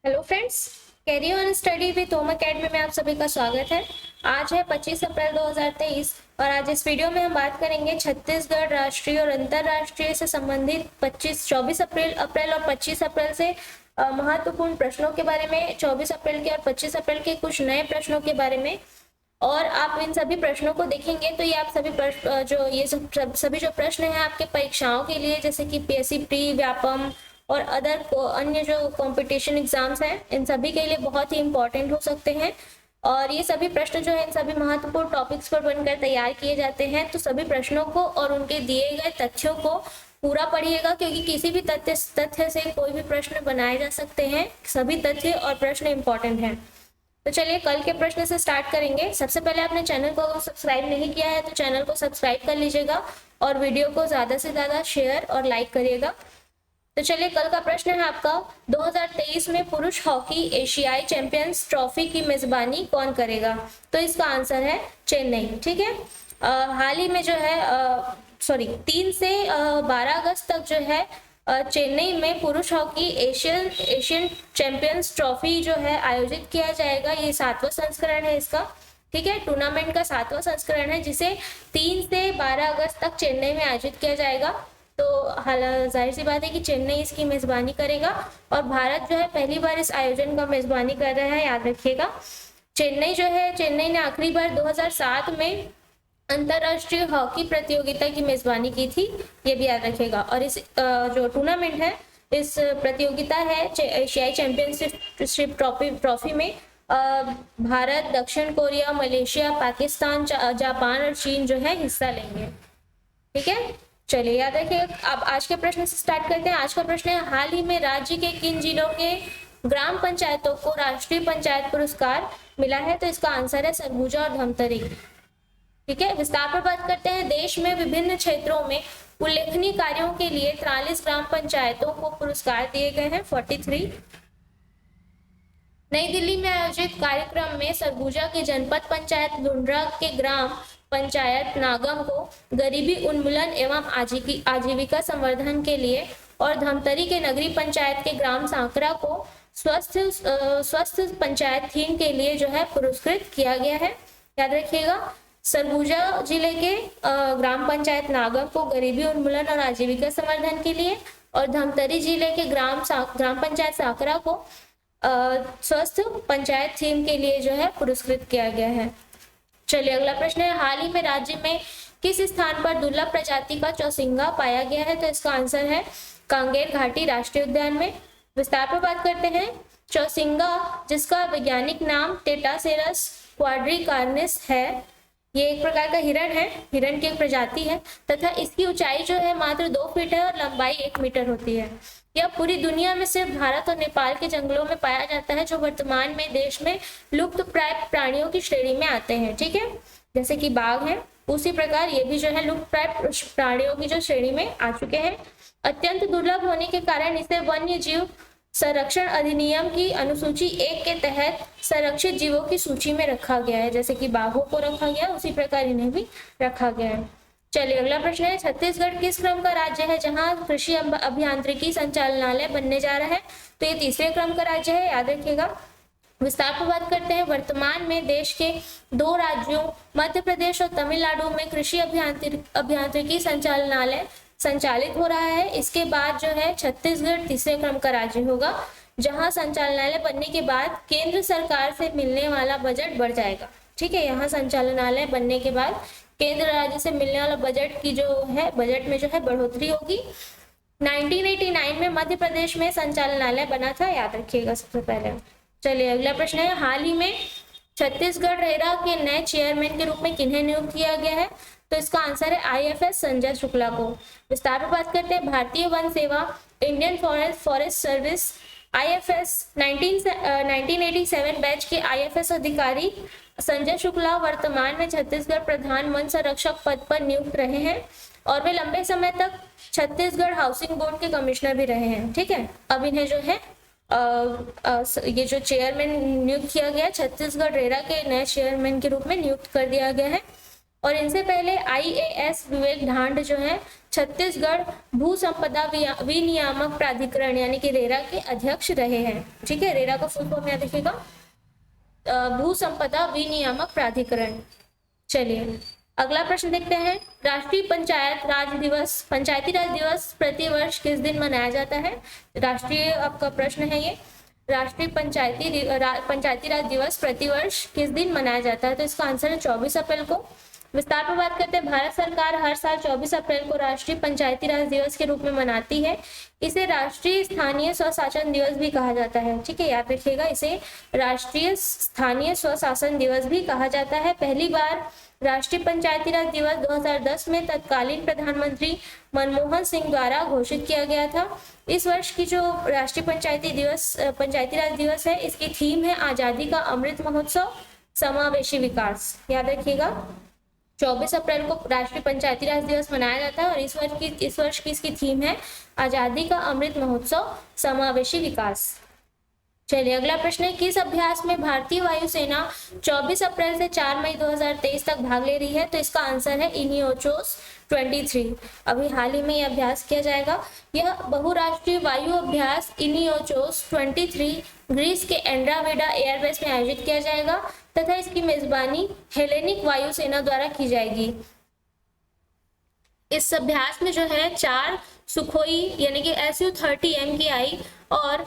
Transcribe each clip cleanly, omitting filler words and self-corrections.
Hello friends, carry on study with home academy में आप सभी का स्वागत है। आज है 25 अप्रैल 2023 और आज इस वीडियो में हम बात करेंगे छत्तीसगढ़ राष्ट्रीय और अंतर्राष्ट्रीय से संबंधित 24 अप्रैल और 25 अप्रैल से महत्वपूर्ण प्रश्नों के बारे में, 24 अप्रैल के और 25 अप्रैल के कुछ नए प्रश्नों के बारे में। और आप इन सभी प्रश्नों को देखेंगे तो ये आप सभी प्रश्न जो ये सभी जो प्रश्न हैं आपके परीक्षाओं के लिए, जैसे कि पीएससी प्री, व्यापम और अन्य जो कंपटीशन एग्जाम्स हैं, इन सभी के लिए बहुत ही इंपॉर्टेंट हो सकते हैं। और ये सभी प्रश्न जो है इन सभी महत्वपूर्ण टॉपिक्स पर बनकर तैयार किए जाते हैं। तो सभी प्रश्नों को और उनके दिए गए तथ्यों को पूरा पढ़िएगा, क्योंकि किसी भी तथ्य से कोई भी प्रश्न बनाए जा सकते हैं। सभी तथ्य और प्रश्न इंपॉर्टेंट हैं। तो चलिए कल के प्रश्न से स्टार्ट करेंगे। सबसे पहले आपने चैनल को अगर सब्सक्राइब नहीं किया है तो चैनल को सब्सक्राइब कर लीजिएगा और वीडियो को ज़्यादा से ज़्यादा शेयर और लाइक करिएगा। तो चलिए कल का प्रश्न है आपका, 2023 में पुरुष हॉकी एशियाई चैंपियंस ट्रॉफी की मेजबानी कौन करेगा? तो इसका आंसर है चेन्नई। ठीक है, हाल ही में जो है 3 से 12 अगस्त तक जो है चेन्नई में पुरुष हॉकी एशियन चैंपियंस ट्रॉफी जो है आयोजित किया जाएगा। ये 7वां संस्करण है इसका। ठीक है, टूर्नामेंट का 7वां संस्करण है, जिसे 3 से 12 अगस्त तक चेन्नई में आयोजित किया जाएगा। तो जाहिर सी बात है कि चेन्नई इसकी मेजबानी करेगा और भारत जो है पहली बार इस आयोजन का मेजबानी कर रहा है, याद रखिएगा। चेन्नई ने आखिरी बार 2007 में अंतर्राष्ट्रीय हॉकी प्रतियोगिता की मेजबानी की थी, ये भी याद रखिएगा। और इस जो टूर्नामेंट है, इस प्रतियोगिता है एशियाई चैंपियनशिप ट्रॉफी में भारत, दक्षिण कोरिया, मलेशिया, पाकिस्तान, जापान और चीन जो है हिस्सा लेंगे। ठीक है, चलिए याद रखिएगा। अब आज के प्रश्न से स्टार्ट करते हैं। आज का प्रश्न है, हाल ही में राज्य के किन जिलों के ग्राम पंचायतों को राष्ट्रीय पंचायत पुरस्कार मिला है? तो इसका आंसर है सरगुजा और धमतरी। ठीक है, विस्तार पर बात करते हैं। देश में विभिन्न क्षेत्रों में उल्लेखनीय कार्यों के लिए 43 ग्राम पंचायतों को पुरस्कार दिए गए हैं, 43। नई दिल्ली में आयोजित कार्यक्रम में सरगुजा की जनपद पंचायत लुंड्रा के ग्राम पंचायत नागम को गरीबी उन्मूलन एवं आजीविका संवर्धन के लिए और धमतरी के नगरी पंचायत के ग्राम सांकरा को स्वस्थ पंचायत थीम के लिए जो है पुरस्कृत किया गया है, याद रखिएगा। सरगुजा जिले के ग्राम पंचायत नागम को गरीबी उन्मूलन और आजीविका संवर्धन के लिए और धमतरी जिले के ग्राम पंचायत सांकरा को स्वस्थ पंचायत थीम के लिए जो है पुरस्कृत किया गया है। चलिए अगला प्रश्न है, हाल ही में राज्य में किस स्थान पर दुर्लभ प्रजाति का चौसिंगा पाया गया है? तो इसका आंसर है कांगेर घाटी राष्ट्रीय उद्यान में। विस्तार पर बात करते हैं। चौसिंगा, जिसका वैज्ञानिक नाम टेटासेरस क्वाड्रिकार्निस है, ये एक प्रकार का हिरण है, हिरण की एक प्रजाति है तथा इसकी ऊंचाई जो है मात्र 2 फीट है और लंबाई 1 मीटर होती है। यह पूरी दुनिया में सिर्फ भारत और नेपाल के जंगलों में पाया जाता है, जो वर्तमान में देश में लुप्त प्राय प्राणियों की श्रेणी में आते हैं। ठीक है, जैसे कि बाघ है, उसी प्रकार ये भी जो है लुप्त प्राय प्राणियों की जो श्रेणी में आ चुके हैं। अत्यंत दुर्लभ होने के कारण इसे वन्य जीव संरक्षण अधिनियम की अनुसूची 1 के तहत संरक्षित जीवों की सूची में रखा गया है। जैसे कि बाघों को रखा गया, उसी प्रकार इन्हें भी रखा गया है। चलिए अगला प्रश्न है, छत्तीसगढ़ किस क्रम का राज्य है जहां कृषि अभियांत्रिकी संचालनालय बनने जा रहा है? तो ये 3रे क्रम का राज्य है, याद रखिएगा। विस्तार पर बात करते हैं। वर्तमान में देश के 2 राज्यों मध्य प्रदेश और तमिलनाडु में कृषि अभियांत्रिकी संचालनालय संचालित हो रहा है। इसके बाद जो है छत्तीसगढ़ 3रे क्रम का राज्य होगा, जहां संचालनालय बनने के बाद केंद्र सरकार से मिलने वाला बजट बढ़ जाएगा। ठीक है, यहाँ संचालनालय बनने के बाद केंद्र राज्य से मिलने वाला बजट की जो है बजट में जो है बढ़ोतरी होगी। 1989 में मध्य प्रदेश में संचालनालय बना था, याद रखिएगा सबसे पहले। चलिए अगला प्रश्न है, हाल ही में छत्तीसगढ़ रेरा के नए चेयरमैन के रूप में किन्हें नियुक्त किया गया है? तो इसका आंसर है आईएफएस संजय शुक्ला को। विस्तार पर बात करते हैं। भारतीय वन सेवा Indian forest service IFS 1987 batch के आईएफएस अधिकारी संजय शुक्ला वर्तमान में छत्तीसगढ़ प्रधान वन संरक्षक पद पर नियुक्त रहे हैं और वे लंबे समय तक छत्तीसगढ़ हाउसिंग बोर्ड के कमिश्नर भी रहे हैं। ठीक है, अब इन्हें जो है ये जो चेयरमैन नियुक्त किया गया, छत्तीसगढ़ रेरा के नए चेयरमैन के रूप में नियुक्त कर दिया गया है। और इनसे पहले IAS विवेक ढांड जो है छत्तीसगढ़ भू संपदा विनियामक प्राधिकरण यानी कि रेरा के अध्यक्ष रहे हैं। ठीक है, रेरा का फुल फॉर्म याद रखिएगा, भू संपदा विनियामक प्राधिकरण। चलिए अगला प्रश्न देखते हैं, राष्ट्रीय पंचायती राज दिवस प्रतिवर्ष किस दिन मनाया जाता है? राष्ट्रीय आपका प्रश्न है ये, राष्ट्रीय पंचायती राज दिवस प्रतिवर्ष किस दिन मनाया जाता है? तो इसका आंसर है 24 अप्रैल को। विस्तार पर बात करते हैं, भारत सरकार हर साल 24 अप्रैल को राष्ट्रीय पंचायती राज दिवस के रूप में मनाती है। इसे राष्ट्रीय स्थानीय स्वशासन दिवस भी कहा जाता है। ठीक है, याद रखिएगा, इसे राष्ट्रीय स्थानीय स्वशासन दिवस भी कहा जाता है। पहली बार राष्ट्रीय पंचायती राज दिवस 2010 में तत्कालीन प्रधानमंत्री मनमोहन सिंह द्वारा घोषित किया गया था। इस वर्ष की जो राष्ट्रीय पंचायती राज दिवस है, इसकी थीम है आजादी का अमृत महोत्सव समावेशी विकास। याद रखिएगा, 24 अप्रैल को राष्ट्रीय पंचायती राज दिवस मनाया जाता है और इस वर्ष की इसकी थीम है आजादी का अमृत महोत्सव समावेशी विकास। चलिए अगला प्रश्न है, किस अभ्यास में भारतीय वायुसेना 24 अप्रैल से 4 मई 2023 तक भाग ले रही है? तो इसका आंसर है इनियोचोस 23। अभी हाल ही में यह अभ्यास किया जाएगा। यह बहुराष्ट्रीय वायु अभ्यास इनियोचोस 23 ग्रीस के एंड्रावेडा एयरबेस में आयोजित किया जाएगा तथा इसकी मेजबानी हेलेनिक वायुसेना द्वारा की जाएगी। इस अभ्यास में जो है 4 सुखोई यानी कि Su-30 MKI और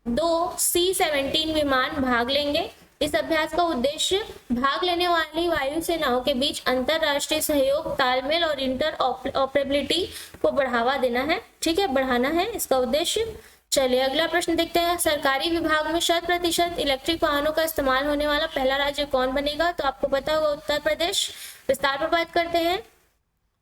2 C-17 विमान भाग लेंगे। इस अभ्यास का उद्देश्य भाग लेने वाली वायुसेनाओं के बीच अंतरराष्ट्रीय सहयोग, तालमेल और इंटर ऑपरेबिलिटी को बढ़ावा देना है। ठीक है, बढ़ाना है इसका उद्देश्य। चलिए अगला प्रश्न देखते हैं, सरकारी विभाग में 100% इलेक्ट्रिक वाहनों का इस्तेमाल होने वाला पहला राज्य कौन बनेगा? तो आपको पता होगा उत्तर प्रदेश। विस्तार पर बात करते हैं,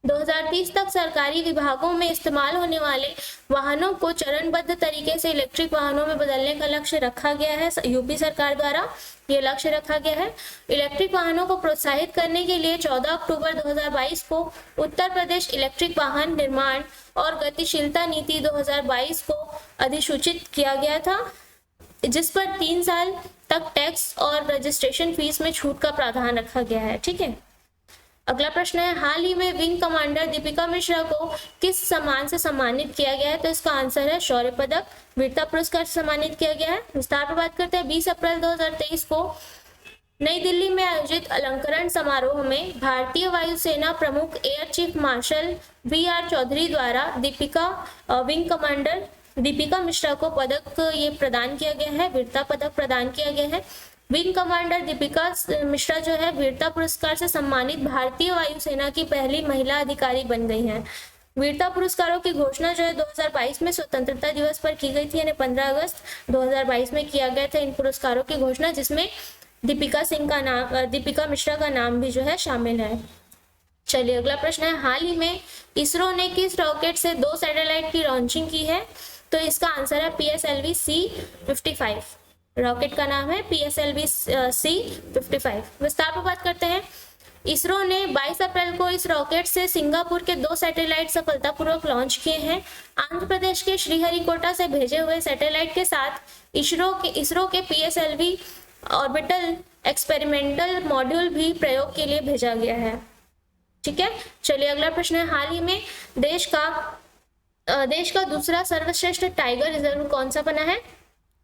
2030 तक सरकारी विभागों में इस्तेमाल होने वाले वाहनों को चरणबद्ध तरीके से इलेक्ट्रिक वाहनों में बदलने का लक्ष्य रखा गया है। यूपी सरकार द्वारा ये लक्ष्य रखा गया है। इलेक्ट्रिक वाहनों को प्रोत्साहित करने के लिए 14 अक्टूबर 2022 को उत्तर प्रदेश इलेक्ट्रिक वाहन निर्माण और गतिशीलता नीति 2022 को अधिसूचित किया गया था, जिस पर 3 साल तक टैक्स और रजिस्ट्रेशन फीस में छूट का प्रावधान रखा गया है। ठीक है, अगला प्रश्न है, हाल ही में विंग कमांडर दीपिका मिश्रा को किस सम्मान से सम्मानित किया गया है? तो इसका आंसर है शौर्य पदक, वीरता पुरस्कार से सम्मानित किया गया है। विस्तार पर बात करते हैं, 20 अप्रैल 2023 को नई दिल्ली में आयोजित अलंकरण समारोह में भारतीय वायुसेना प्रमुख air chief marshal VR Chaudhary द्वारा विंग कमांडर दीपिका मिश्रा को पदक ये प्रदान किया गया है, वीरता पदक प्रदान किया गया है। विंग कमांडर दीपिका मिश्रा जो है वीरता पुरस्कार से सम्मानित भारतीय वायुसेना की पहली महिला अधिकारी बन गई हैं। वीरता पुरस्कारों की घोषणा जो है 2022 में स्वतंत्रता दिवस पर की गई थी, यानी 15 अगस्त 2022 में किया गया था इन पुरस्कारों की घोषणा, जिसमें दीपिका मिश्रा का नाम भी जो है शामिल है। चलिए अगला प्रश्न है, हाल ही में इसरो ने किस रॉकेट से 2 सैटेलाइट की लॉन्चिंग की है? तो इसका आंसर है PSLV C-55। रॉकेट का नाम है PSLV C-55। विस्तार पर बात करते हैं, इसरो ने 22 अप्रैल को इस रॉकेट से सिंगापुर के 2 सैटेलाइट सफलतापूर्वक लॉन्च किए हैं। आंध्र प्रदेश के श्रीहरिकोटा से भेजे हुए सैटेलाइट के साथ इसरो के PSLV ऑर्बिटल एक्सपेरिमेंटल मॉड्यूल भी प्रयोग के लिए भेजा गया है। ठीक है, चलिए अगला प्रश्न है, हाल ही में देश का दूसरा सर्वश्रेष्ठ टाइगर रिजर्व कौन सा बना है?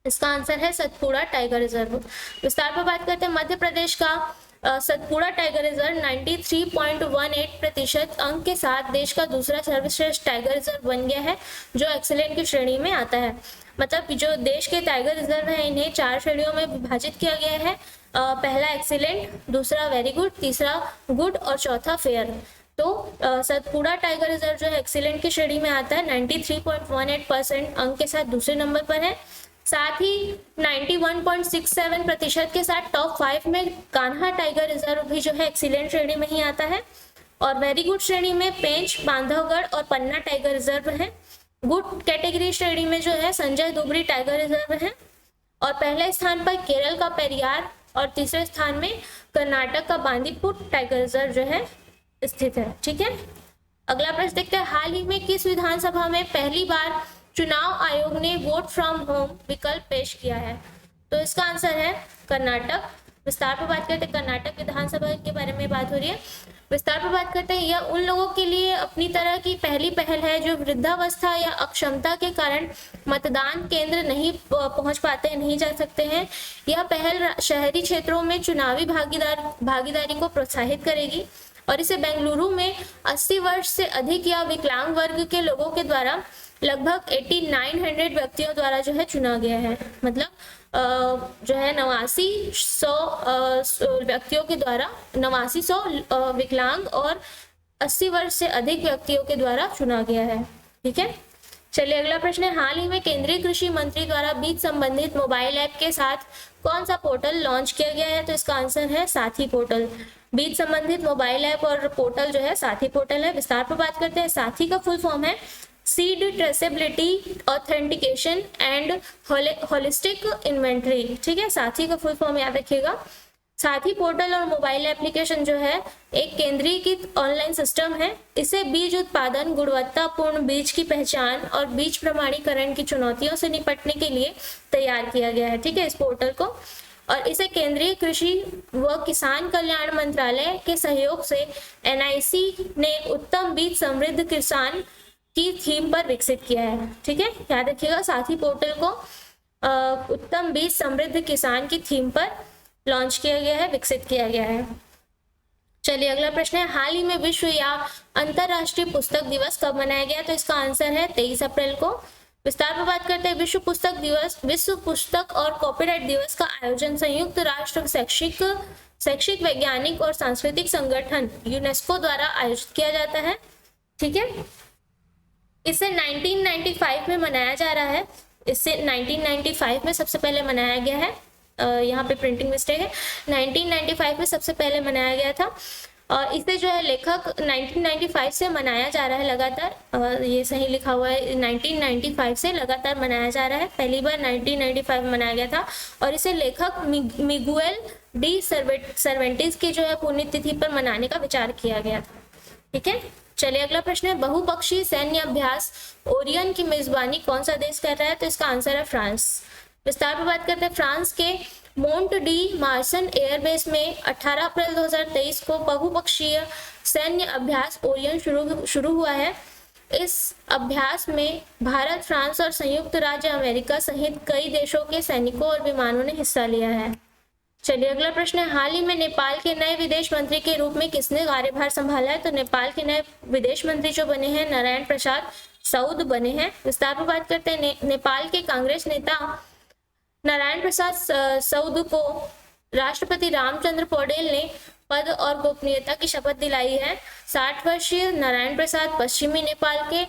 इसका आंसर है सतपुड़ा टाइगर रिजर्व। विस्तार पर बात करते हैं, मध्य प्रदेश का सतपुड़ा टाइगर रिजर्व 93.18% अंक के साथ देश का दूसरा सर्वश्रेष्ठ टाइगर रिजर्व बन गया है, जो एक्सीलेंट की श्रेणी में आता है। मतलब जो देश के टाइगर रिजर्व है, इन्हें 4 श्रेणियों में विभाजित किया गया है। पहला एक्सीलेंट, दूसरा वेरी गुड, तीसरा गुड और चौथा फेयर। तो सतपुड़ा टाइगर रिजर्व जो है एक्सीलेंट की श्रेणी में आता है, 93.18% अंक के साथ दूसरे नंबर पर है। साथ ही 91.67% के साथ टॉप 5 में कान्हा टाइगर रिजर्व भी जो है एक्सीलेंट श्रेणी में ही आता है। और वेरी गुड श्रेणी में पेंच, बांधवगढ़ और पन्ना टाइगर रिजर्व है। गुड कैटेगरी श्रेणी में जो है संजय दुबरी टाइगर रिजर्व है। और पहले स्थान पर केरल का पेरियार और तीसरे स्थान में कर्नाटक का बांदीपुर टाइगर रिजर्व जो है स्थित है। ठीक है, अगला प्रश्न देखते हैं, हाल ही में किस विधानसभा में पहली बार चुनाव आयोग ने वोट फ्रॉम होम विकल्प पेश किया है? तो इसका आंसर है कर्नाटक। विस्तार पर बात करते हैं कर्नाटक विधानसभा के बारे में बात हो रही है। विस्तार पर बात करते हैं, यह उन लोगों के लिए अपनी तरह की पहली पहल है जो वृद्धावस्था या अक्षमता के कारण मतदान केंद्र नहीं पहुंच पाते, नहीं जा सकते हैं। यह पहल शहरी क्षेत्रों में चुनावी भागीदारी को प्रोत्साहित करेगी और इसे बेंगलुरु में 80 वर्ष से अधिक या विकलांग वर्ग के लोगों के द्वारा लगभग 8900 व्यक्तियों द्वारा जो है चुना गया है। मतलब जो है 8900 व्यक्तियों के द्वारा 8900 विकलांग और 80 वर्ष से अधिक व्यक्तियों के द्वारा चुना गया है। ठीक है, चलिए अगला प्रश्न है, हाल ही में केंद्रीय कृषि मंत्री द्वारा बीज संबंधित मोबाइल ऐप के साथ कौन सा पोर्टल लॉन्च किया गया है? तो इसका आंसर है साथी पोर्टल। बीज संबंधित मोबाइल ऐप और पोर्टल जो है साथी पोर्टल है। विस्तार पर बात करते हैं, साथी का फुल फॉर्म है seed traceability authentication and holistic inventory. ठीक है, साथी का फुल फॉर्म याद रखिएगा। साथी पोर्टल और मोबाइल एप्लीकेशन जो है एक केंद्रीकृत ऑनलाइन सिस्टम है। इसे बीज उत्पादन, गुणवत्तापूर्ण बीज की पहचान और बीज प्रमाणीकरण की चुनौतियों से निपटने के लिए तैयार किया गया है। ठीक है, इस पोर्टल को, और इसे केंद्रीय कृषि व किसान कल्याण मंत्रालय के सहयोग से NIC ने उत्तम बीज समृद्ध किसान की थीम पर विकसित किया है। ठीक है, याद रखिएगा, साथी पोर्टल को उत्तम बीज समृद्ध किसान की थीम पर लॉन्च किया गया है, विकसित किया गया है। चलिए अगला प्रश्न है, हाल ही में विश्व या अंतरराष्ट्रीय पुस्तक दिवस कब मनाया गया? तो इसका आंसर है 23 अप्रैल को। विस्तार पर बात करते हैं, विश्व पुस्तक दिवस, विश्व पुस्तक और कॉपीराइट दिवस का आयोजन संयुक्त राष्ट्र शैक्षिक वैज्ञानिक और सांस्कृतिक संगठन यूनेस्को द्वारा आयोजित किया जाता है। ठीक है, इसे 1995 में मनाया जा रहा है। इसे 1995 में सबसे पहले मनाया गया है। यहाँ पे प्रिंटिंग मिस्टेक है, 1995 में सबसे पहले मनाया गया था। और इसे जो है लेखक 1995 से मनाया जा रहा है लगातार, ये सही लिखा हुआ है, 1995 से लगातार मनाया जा रहा है। पहली बार 1995 में मनाया गया था और इसे लेखक मिगुएल डी सर्वेंटीज की जो है पुण्यतिथि पर मनाने का विचार किया गया था। ठीक है, चलिए अगला प्रश्न है, बहुपक्षीय सैन्य अभ्यास ओरियन की मेजबानी कौन सा देश कर रहा है? तो इसका आंसर है फ्रांस। विस्तार पर बात करते हैं, फ्रांस के मोंट डी मार्सन एयरबेस में 18 अप्रैल 2023 को बहुपक्षीय सैन्य अभ्यास ओरियन शुरू हुआ है। इस अभ्यास में भारत, फ्रांस और संयुक्त राज्य अमेरिका सहित कई देशों के सैनिकों और विमानों ने हिस्सा लिया है। चलिए अगला प्रश्न है, हाल ही में नेपाल के नए विदेश मंत्री के रूप में किसने कार्यभार संभाला है? तो नेपाल के नए विदेश मंत्री जो बने हैं नारायण प्रसाद सऊद बने हैं। विस्तार पर बात करते हैं, नेपाल के कांग्रेस नेता नारायण प्रसाद सऊद को राष्ट्रपति रामचंद्र पौडेल ने पद और गोपनीयता की शपथ दिलाई है। 60 वर्षीय नारायण प्रसाद पश्चिमी नेपाल के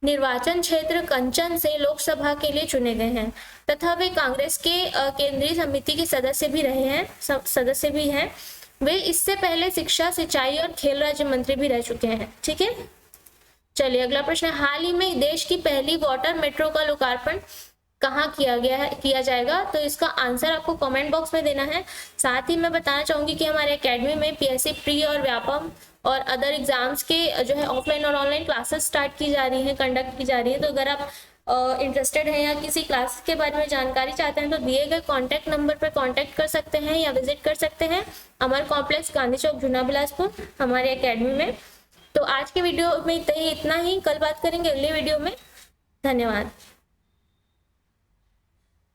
निर्वाचन क्षेत्र कंचन से लोकसभा के लिए चुने गए हैं तथा वे कांग्रेस के केंद्रीय समिति के सदस्य भी हैं। वे इससे पहले शिक्षा, सिंचाई और खेल राज्य मंत्री भी रह चुके हैं। ठीक है, चलिए अगला प्रश्न है, हाल ही में देश की पहली वाटर मेट्रो का लोकार्पण कहाँ किया जाएगा? तो इसका आंसर आपको कमेंट बॉक्स में देना है। साथ ही मैं बताना चाहूंगी कि हमारे एकेडमी में PSC प्री और व्यापम और अदर एग्जाम्स के जो है ऑफलाइन और ऑनलाइन क्लासेस स्टार्ट की जा रही हैं, कंडक्ट की जा रही है। तो अगर आप इंटरेस्टेड हैं या किसी क्लास के बारे में जानकारी चाहते हैं तो दिए गए कॉन्टैक्ट नंबर पर कॉन्टैक्ट कर सकते हैं या विजिट कर सकते हैं अमर कॉम्प्लेक्स, गांधी चौक, जूना बिलासपुर, हमारे एकेडमी में। तो आज के वीडियो में इतना ही, कल बात करेंगे अगले वीडियो में। धन्यवाद।